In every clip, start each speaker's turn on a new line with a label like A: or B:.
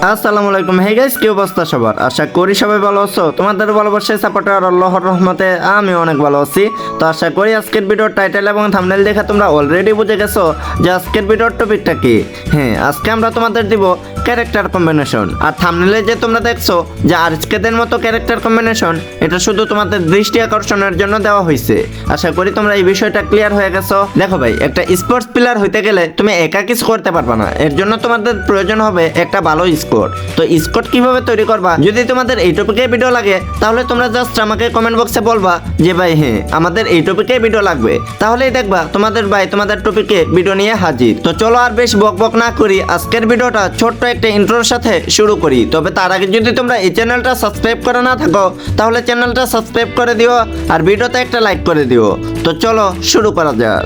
A: আসসালামু আলাইকুম। Hey guys, কি অবস্থা সবার? আশা করি সবাই ভালো আছো। তোমাদের ভালোবাসায় সাপোর্টার আল্লাহর রহমতে আমি অনেক ভালো আছি। তো আশা করি আজকের ভিডিওর টাইটেল এবং থাম্বনেল দেখে তোমরা অলরেডি বুঝে গেছো যে আজকের ভিডিওর টপিকটা কি। হ্যাঁ, আজকে আমরা তোমাদের দিব ক্যারেক্টার কম্বিনেশন। আর থাম্বনেলে যে তোমরা দেখছো যে আজকেদের মতো ক্যারেক্টার কম্বিনেশন, এটা শুধু তোমাদের দৃষ্টি আকর্ষণের জন্য দেওয়া হয়েছে। আশা করি তোমরা এই বিষয়টা ক্লিয়ার হয়ে গেছো। দেখো ভাই, একটা স্পোর্টস প্লেয়ার হইতে গেলে তুমি একা কিছু করতে পারবে না। এর জন্য তোমাদের প্রয়োজন হবে একটা ভালো স্কোর। তো স্কোর কিভাবে তৈরি করবা, যদি তোমাদের এই টপিকে ভিডিও লাগে তাহলে তোমরা জাস্ট আমাকে কমেন্ট বক্সে বলবা যে ভাই হ্যাঁ আমাদের এই টপিকে ভিডিও লাগবে, তাহলেই দেখবা তোমাদের ভাই তোমাদের টপিকে ভিডিও নিয়ে হাজির। তো চলো আর বেশ বক বক না করি, আজকের ভিডিওটা ছোট্ট একটা ইন্ট্রোর সাথে শুরু করি। তবে তার আগে যদি তোমরা এই চ্যানেলটা সাবস্ক্রাইব করে না থাকো তাহলে চ্যানেলটা সাবস্ক্রাইব করে দিও আর ভিডিওতে একটা লাইক করে দিও। তো চলো শুরু করা যাক।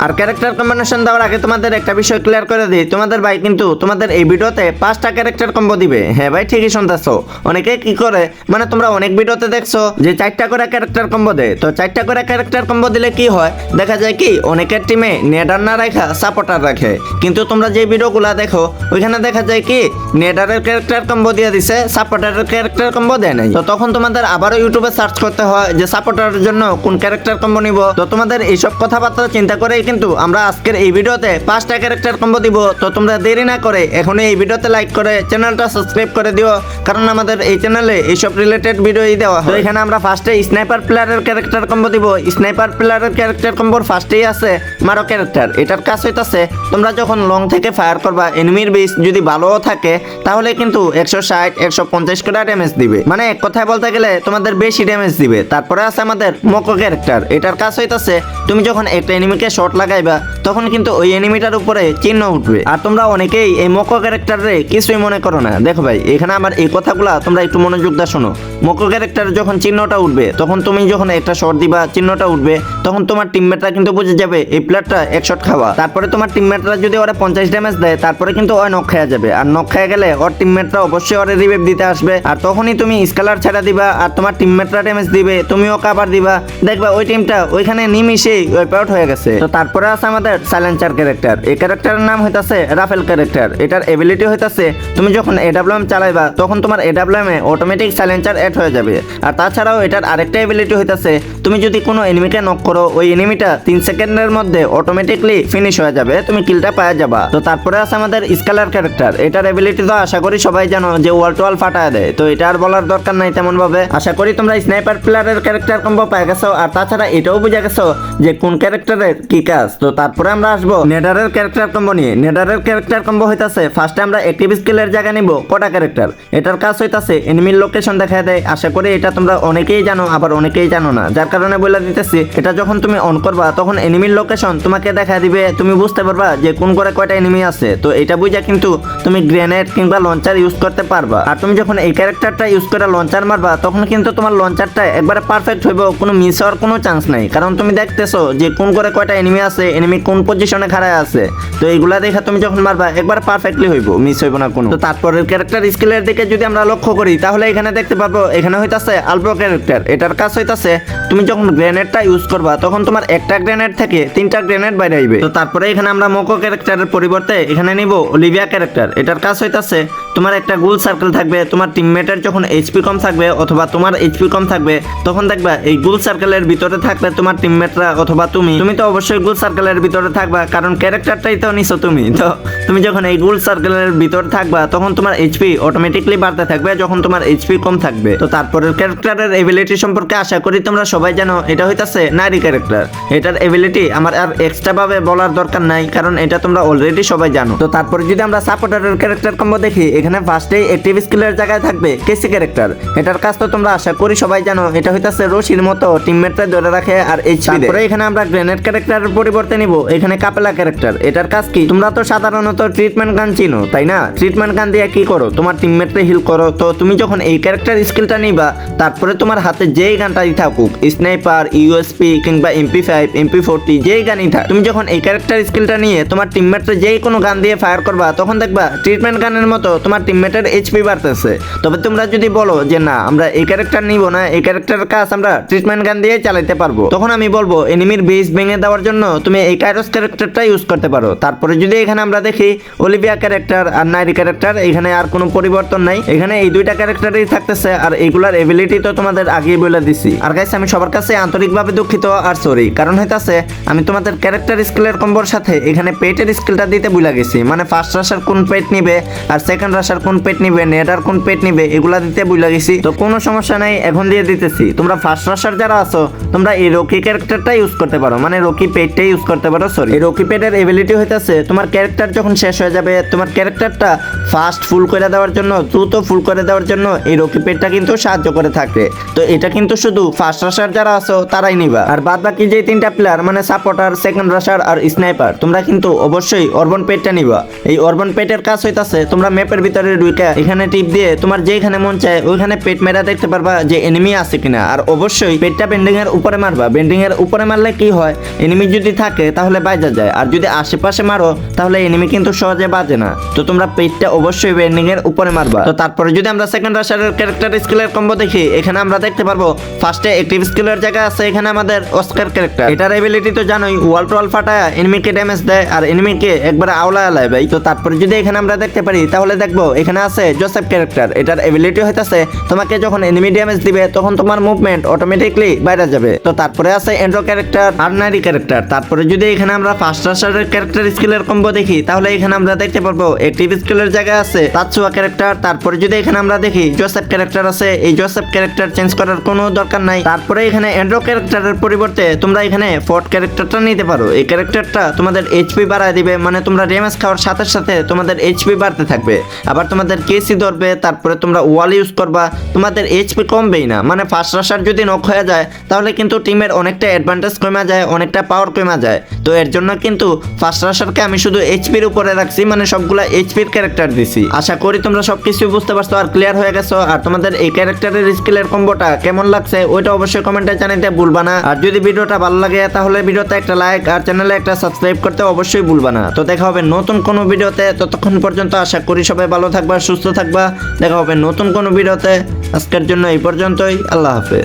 A: আর ক্যারেক্টার কম্বিনেশন দেওয়ার আগে তোমাদের একটা বিষয় ক্লিয়ার করে দিই, তোমাদের ভাই কিন্তু তোমাদের এই ভিডিওতে 5টা ক্যারেক্টার কম্বো দিবে। হ্যাঁ ভাই, ঠিকই শুনতেছো। অনেকে কি করে, মানে তোমরা অনেক ভিডিওতে দেখছো যে 4টা করে ক্যারেক্টার কম্বো দেয়। তো 4টা করে ক্যারেক্টার কম্বো দিলে কি হয়, দেখা যায় কি অনেকের টিমে নেডার না রাখা সাপোর্টার রাখে। কিন্তু তোমরা যে ভিডিওগুলো দেখো ওইখানে দেখা যায় কি নেডারের ক্যারেক্টার কম্বো দিয়ে দিছে, সাপোর্টারের ক্যারেক্টার কম্বো দেয় নাই। তো তখন তোমাদের আবারও ইউটিউবে সার্চ করতে হয় যে সাপোর্টারের জন্য কোন ক্যারেক্টার কম্বো নিব। তো তোমাদের এইসব কথাবার্তা চিন্তা করে কিন্তু আমরা আজকের এই ভিডিওতে 5টা ক্যারেক্টার কম্বো দিব। তো তোমরা দেরি না করে এখনই এই ভিডিওতে লাইক করে চ্যানেলটা সাবস্ক্রাইব করে দিও, কারণ আমাদের এই চ্যানেলে এইসব রিলেটেড ভিডিওই দেওয়া হয়। তো এখানে আমরা ফার্স্টে স্নাইপার প্লেয়ারের ক্যারেক্টার কম্বো দিব। স্নাইপার প্লেয়ারের ক্যারেক্টার কম্বোর ফার্স্টেই আছে মারো ক্যারেক্টার। এটার কাজ হইতাছে তোমরা যখন লং থেকে ফায়ার করবা, এনিমির বেস যদি ভালোও থাকে তাহলে কিন্তু 160 150 করে ড্যামেজ দিবে, মানে এক কথায় বলতে গেলে তোমাদের বেশি ড্যামেজ দিবে। তারপরে আছে আমাদের মোকো ক্যারেক্টার। এটার কাজ হইতাছে তুমি যখন একটা এনিমিকে শট লাগাইবা তখন কিন্তু ওই এনিমিটার উপরে চিহ্ন উঠবে। আর তোমরা অনেকেই এই মোকো ক্যারেক্টারে কিছুই মনে করো না। দেখো ভাই, এখানে আমার এই কথাগুলা তোমরা একটু মনোযোগ দিয়ে শোনো। মোকো ক্যারেক্টার যখন চিহ্নটা উঠবে তখন তুমি যখন একটা শট দিবা, চিহ্নটা উঠবে, তখন তোমার টিমমেটরা কিন্তু বুঝে যাবে এই প্লেয়ারটা এক শট খাওয়া। তারপরে তোমার টিমমেটরা যদি ওরা 50 ড্যামেজ দেয় তারপরে কিন্তু ওই নক খেয়ে যাবে। আর নক খেয়ে গেলে ওর টিমমেটরা অবশ্যই ওরে রিভাইভ দিতে আসবে। আর তখনই তুমি স্কেলার ছেড়ে দিবা আর তোমার টিমমেটরা ড্যামেজ দিবে, তুমিও কাভার দিবা। দেখবা ওই টিমটা ওইখানে নিমিশেই ওয়াইপ আউট হয়ে গেছে। তো তারপরে আছে আমাদের সাইলেন্সার ক্যারেক্টার। এই ক্যারেক্টারের নাম হইতাছে রাফেল ক্যারেক্টার। এটার এবিলিটি হইতাছে তুমি যখন এডাব্লিউএম চালাইবা তখন তোমার এডাব্লিউএম এ অটোমেটিক সাইলেন্সার অ্যাড হয়ে যাবে। আর তাছাড়াও এটার আরেকটা এবিলিটি হইতাছে তুমি যদি কোনো এনিমিকে নক করো ওই এনিমিটা 3 সেকেন্ডের মধ্যে অটোমেটিকলি ফিনিশ হয়ে যাবে, তুমি কিলটা পাওয়া যাবা। তো তারপরে আছে আমাদের স্কেলার ক্যারেক্টার। এটার এবিলিটি তো আশা করি সবাই জানো যে ওয়াল টু ওয়াল ফাটায় দেয়। তো এটা আর বলার দরকার নাই তেমন ভাবে। আশা করি তোমরা স্নাইপার প্লেয়ারের ক্যারেক্টার কম্বো পেয়ে গেছো। আর তাছাড়া এটাও বুঝে গেছো যে কোন ক্যারেক্টারের কি কাজ। তো তারপরে আমরা আসবো নেডারের ক্যারেক্টার কম্বো নিয়ে। নেডারের ক্যারেক্টার কম্বো হইতাছে ফার্স্টে আমরা অ্যাক্টিভ স্কিলের জায়গায় নিব কোটা ক্যারেক্টার। এটার কাজ হইতাছে এনিমির লোকেশন দেখায় দেয়। আশা করি এটা তোমরা অনেকেই জানো, আবার অনেকেই জানো না, যার কারণে বলে দিতেছি। এটা যখন তুমি অন করবা তখন এনিমির লোকেশন তোমাকে দেখা দিবে, তুমি বুঝতে পারবা যে কোন করে কয়টা এনিমি আছে। তো এটা বুঝা কিন্তু তুমি গ্রেনেড কিংবা লঞ্চার ইউজ করতে পারবা। আর তুমি যখন এই ক্যারেক্টারটা ইউজ করে লঞ্চার মারবা তখন কিন্তু তোমার লঞ্চারটা একবারে পারফেক্ট হইব, কোনো মিস হওয়ার কোনো চান্স নাই। কারণ তুমি দেখতেছো যে কোন করে কয়টা এনিমি আছে, এনিমি কোন পজিশনে খাড়ায় আছে। তো এইগুলা দেখে তুমি যখন মারবা একবার পারফেক্টলি হইব, মিস হইব না কোনো। তো তারপরের ক্যারেক্টার স্কিলের দিকে যদি আমরা লক্ষ্য করি তাহলে এখানে দেখতে পাবো এখানে হইতাছে আলব্রো ক্যারেক্টার। এটার কাজ হইতাছে তুমি যখন গ্রেনেডটা ইউজ করবা তখন তোমার একটা গ্রেনেড থেকে 3টা গ্রেনেড বাইরে আইবে। তো তারপরে এখানে আমরা মোকো ক্যারেক্টারের পরিবর্তে এখানে নিব অলিভিয়া ক্যারেক্টার। এটার কাজ হইতাছে তোমার একটা গোল সার্কেল থাকবে, তোমার টিমমেটের যখন এইচপি কম থাকবে অথবা তোমার এইচপি কম থাকবে তখন দেখবা এই গোল সার্কেলের ভিতরে থাকলে তোমার টিমমেটরা অথবা তুমি তো অবশ্যই গোল সার্কেলের ভিতরে থাকবা, কারণ ক্যারেক্টারটাই তো নিছো তুমি। তো তুমি যখন এই গোল সার্কেলের ভিতরে থাকবা তখন তোমার এইচপি অটোমেটিকলি বাড়তে থাকবে যখন তোমার এইচপি কম থাকবে। তো তারপরের ক্যারেক্টারের এবিলিটি সম্পর্কে আশা করি তোমরা সবাই জানো, এটা হইতাছে নারী ক্যারেক্টার। এটার এবিলিটি আমার আর এক্সট্রা ভাবে বলার দরকার নাই, কারণ এটা তোমরা অলরেডি সবাই জানো। তো তারপরে যদি আমরা সাপোর্টারের ক্যারেক্টার কম্বো দেখি, এখানে ফার্স্টেই অ্যাক্টিভ স্কিলের জায়গায় থাকবে কেসি ক্যারেক্টার। এটার কাজ তো তোমরা আশা করি সবাই জানো, এটা হইতাছে রশির মতো টিমমেটরা ধরে রাখে আর এইচপি। তারপরে এখানে আমরা গ্রেনেড ক্যারেক্টারের পরিবর্তে নিব এখানে কাপেলা ক্যারেক্টার। এটার কাজ কি, তোমরা তো সাধারণত ট্রিটমেন্ট গান চিনো তাই না? ট্রিটমেন্ট গান দিয়ে কি করো, তোমার টিমমেটরে হিল করো। তো তুমি যখন এই ক্যারেক্টার স্কিল স্কিলটা নিবা, তারপরে তোমার হাতে যেই গানটাই থাকুক, স্নাইপার, ইউএসপি কিংবা MP5, MP40 যেই গানই থাক, তুমি যখন এই ক্যারেক্টার স্কিলটা নিয়ে তোমার টিমমেটরে যেই কোনো গান দিয়ে ফায়ার করবা, তখন দেখবা ট্রিটমেন্ট গানের মতো তোমার টিমমেটের এইচপি বাড়তেছে। তবে তোমরা যদি বলো যে না আমরা এই ক্যারেক্টার নিব না, এই ক্যারেক্টারের কাজ আমরা ট্রিটমেন্ট গান দিয়ে চালাতে পারবো, তখন আমি বলবো এনিমির বেস ভেঙে দেওয়ার জন্য তুমি এই কাইরোস ক্যারেক্টারটা ইউজ করতে পারো। তারপরে যদি এখানে আমরা দেখি অলিভিয়া ক্যারেক্টার আর নাইরি ক্যারেক্টার, এখানে আর কোনো পরিবর্তন নাই, এখানে এই দুইটা ক্যারেক্টারই থাকতেছে। আর এগুলার এবিলিটি তো তোমাদের আগেই বলে দিছি। আর গাইস আমি সবার কাছে আন্তরিকভাবে দুঃখিত আর সরি, কারণ হইতাছে আমি তোমাদের ক্যারেক্টার স্কিলের কম্বোর সাথে এখানে পেটের স্কিলটা দিতে ভুলে গেছি। মানে ফার্স্ট রাশার কোন পেট নিবে আর সেকেন্ড রাশার কোন পেট নিবে, নেডার কোন পেট নিবে, এগুলা দিতে ভুলে গেছি। তো কোনো সমস্যা নাই, এখন দিয়ে দিতেছি। তোমরা ফার্স্ট রাশার যারা আছো তোমরা এই রকি ক্যারেক্টারটা ইউজ করতে পারো, মানে রকি পেটটাই ইউজ করতে পারো। সরি, এই রকি পেটের এবিলিটি হইতাছে তোমার ক্যারেক্টার যখন শেষ হয়ে যাবে, তোমার ক্যারেক্টারটা ফাস্ট ফুল করে দেওয়ার জন্য, দ্রুত ফুল করে দেওয়ার জন্য এই রকি পেটটা কিন্তু সাহায্য করে থাকে। তো এটা কিন্তু শুধু ফার্স্ট রাশার যারা আছো তারাই নিবা। আর বাদ বাকি যে তিনটা প্লেয়ার মানে সাপোর্টার, সেকেন্ড রাশার আর স্নাইপার, তোমরা কিন্তু অবশ্যই অরবন পেটটা নিবা। এই অরবন পেটের কাজ হইতাছে তোমরা ম্যাপের ভিতরে ঢুকে এখানে টিপ দিয়ে তোমার যেখানে মন চায় ওইখানে পেট মেরা দেখতে পারবা যে এনিমি আছে কিনা। আর অবশ্যই পেটটা বেন্ডিং এর উপরে মারবা। বেন্ডিং এর উপরে মারলে কি হয়, এনিমি যদি থাকে তাহলে বাইজা যায়, আর যদি আশেপাশে মারো তাহলে এনিমি কিন্তু সহজে বাজে না। তো তোমরা পেটটা অবশ্যই বেন্ডিং এর উপরে মারবা। তো তারপরে যদি আমরা সেকেন্ড রাশারের ক্যারেক্টার স্কিলের কম্বো দেখি, এখানে আমরা দেখতে পারবো ফার্স্টে অ্যাক্টিভ স্কিলের জায়গা আছে এখানে আমাদের অস্কার ক্যারেক্টার। এটার এবিলিটি তো জানোই, ওয়াল টু ওয়াল ফাটায় এনিমিকে ড্যামেজ দেয় আর এনিমিকে একবারে আওলা আলায় ভাই। তো তারপরে যদি এখানে আমরা দেখতে পারি তাহলে দেখবো এখানে আছে জোসেফ ক্যারেক্টার। এটার এবিলিটি হইতাছে তোমাকে যখন এনিমি ড্যামেজ দিবে তখন তোমার মুভমেন্ট অটোমেটিকলি বাইরে যাবে। তো তারপরে আছে এন্ড্রো ক্যারেক্টার আর নারী ক্যারেক্টার। তারপরে যদি এখানে আমরা ফার্স্ট রাশারের ক্যারেক্টার স্কিলের কম্বো দেখি তাহলে এখানে আমরা দেখতে পারবো অ্যাক্টিভ স্কিলের জায়গা আছে তাৎসুয়া ক্যারেক্টার। তারপরে যদি এখানে আমরা দেখি জোসেফ ক্যারেক্টার আছে, এই জোসেফ ক্যারেক্টার চেঞ্জ করার কোনো দরকার নাই। তারপরে এখানে এন্ড্রো ক্যারেক্টারের পরিবর্তে তোমরা এখানে ফোর্ট ক্যারেক্টারটা নিতে পারো। এই ক্যারেক্টারটা তোমাদের এইচপি বাড়ায় দিবে, মানে তোমরা ড্যামেজ খাওয়ার সাথে সাথে তোমাদের এইচপি বাড়তে থাকবে। আবার তোমাদের কেসি ধরবে, তারপরে তোমরা ওয়াল ইউজ করবা, তোমাদের এইচপি কমবেই না। মানে ফার্স্ট রাশার যদি নক হয়ে যায় তাহলে কিন্তু টিমের অনেকটা অ্যাডভান্টেজ কমে যায়, অনেকটা পাওয়ার কমে যায়। তো এর জন্য কিন্তু ফার্স্ট রাশারকে আমি শুধু এইচপির উপরে রাখছি, মানে সবগুলা এইচপির ক্যারেক্টার দিছি। আশা করি তোমরা সবকিছু বুঝতে পারছো আর ক্লিয়ার হয়ে গেছো। আর তোমাদের এই ক্যারেক্টারের স্কিলের কম্বোটা কেমন লাগছে ওইটা অবশ্যই কমেন্টে জানাতে ভুলবা না। আর যদি ভিডিওটা ভালো লাগে তাহলে ভিডিওতে একটা লাইক আর চ্যানেলে একটা সাবস্ক্রাইব করতে অবশ্যই ভুলবা না। তো দেখা হবে নতুন কোনো ভিডিওতে, ততক্ষণ পর্যন্ত আশা করি সবাই ভালো থাকবা, সুস্থ থাকবা। দেখা হবে নতুন কোনো ভিডিওতে। আজকের জন্য এই পর্যন্তই, আল্লাহ হাফেজ।